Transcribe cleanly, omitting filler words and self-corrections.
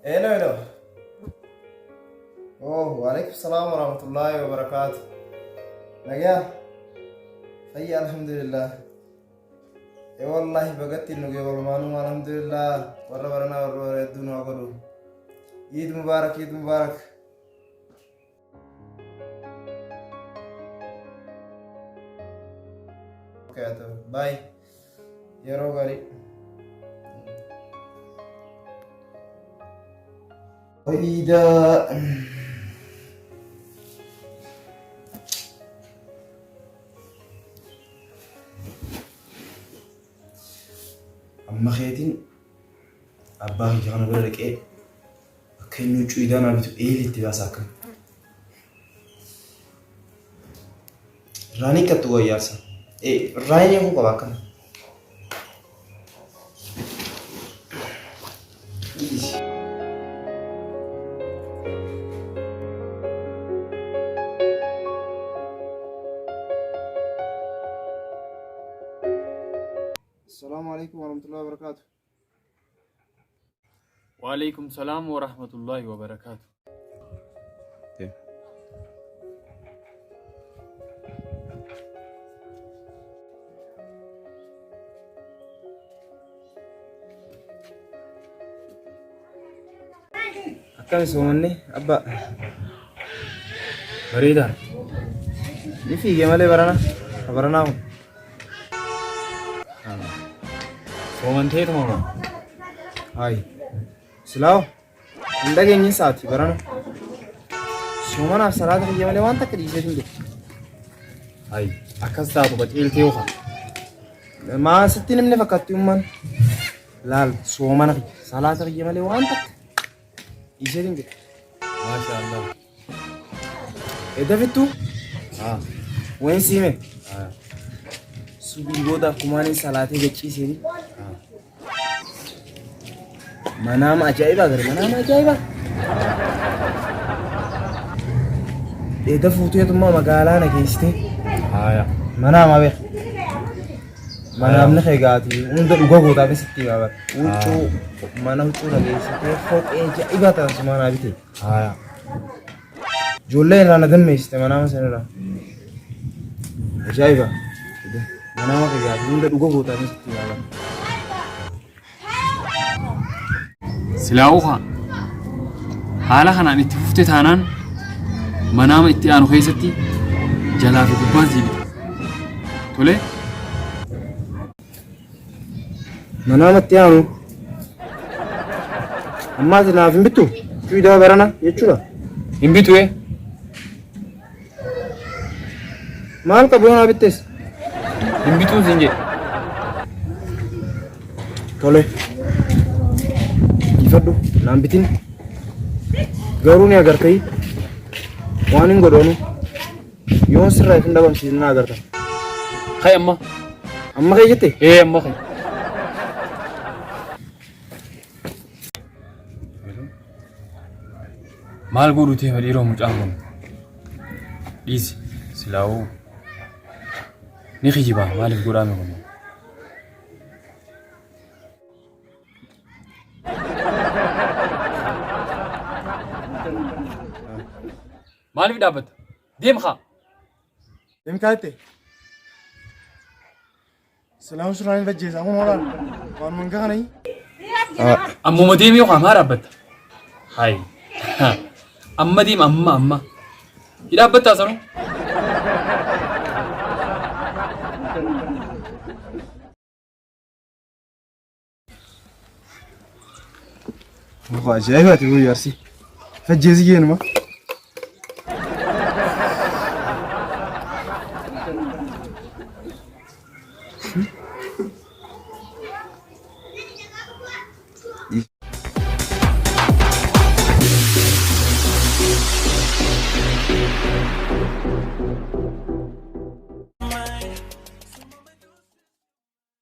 hello hello. Oh, waalaikum salam warahmatullahi wabarakatuh. Nagaya? Fayya alhamdulillah. Wallahi bagatti nuge walmanu alhamdulillah. Warra warana warra dunu agadu. Eid Mubarak, Eid Mubarak. Okay, bye. Yaro gari. Ida. Amma khaytin abbahi kana bira dhaqee akka inni huccuu idaan bitu eelitti baasaa akkam. Raanii kattu wayyaarsa. Raanii kun qaba akkam. السلام عليكم ورحمة الله وبركاته. وعليكم السلام ورحمة الله وبركاته. Akkam soommanni abba بريدة ni fiige malee baranaa kun ومن تيت ماما hayi silaaw hin dhageenye saati barana soomanaaf salaata fiige malee waan takka dhiisee hin jiru. هاي أكستاتو بتقيل تيوخا maa sitti namni fakkaatti umman laal soomana fiige salaata fiige malee waan takka dhiisee hin jiru. ما شاء الله. Edda fittuu wayin siime آه. subii booda akkumaan salaatee gachiisee آه. manaama ajaa'ibaa gara manaama ajaa'ibaa. Edda fuuteetummaa magaalaa na geessitee هايا manaama beek manaamni keegaati hunda dhuga gootaa keessatti baaba huccuu mana huccuu na geessitee foqee ajaa'ibaa ta'an sumaanaa bitee هايا ijoollee irraa na gammeessite manaama sanirraa ajaa'ibaa manaama keegaati hunda dhuga gootaa keessatti baaba. سلاوها حالها أنا نتفوت تانان منام اتيانو خيستي جلا في قبان زيني تولي manaamatti aanu ammaati naaf hin bittu cuudaa barana jechuudha. إن بيتوه Maal qabu yoo naa bittees إن بيتوه زنجي tole ifadhu naan bitin garuu ni agartee waan hin godhoonu yoon sirraa hin dhabamsiisin na agarta. خي أما Amma kee jette إيه أما خي maal godhutee fadhiiroo mucaan kun dhiisi silaawuu ni kijibaa maaliif godhaame kun maaliif dhaabbata deemkaa deemkaa jette silaamu suraan hin bajjeesa kun hoolaan waan manga kanayii ammuma deemee yookaan maa dhaabbata hayi amma deema amma hidhaabbattaa sanuu ajaa'ibaati kun yaarsi fajjeesi geenuma.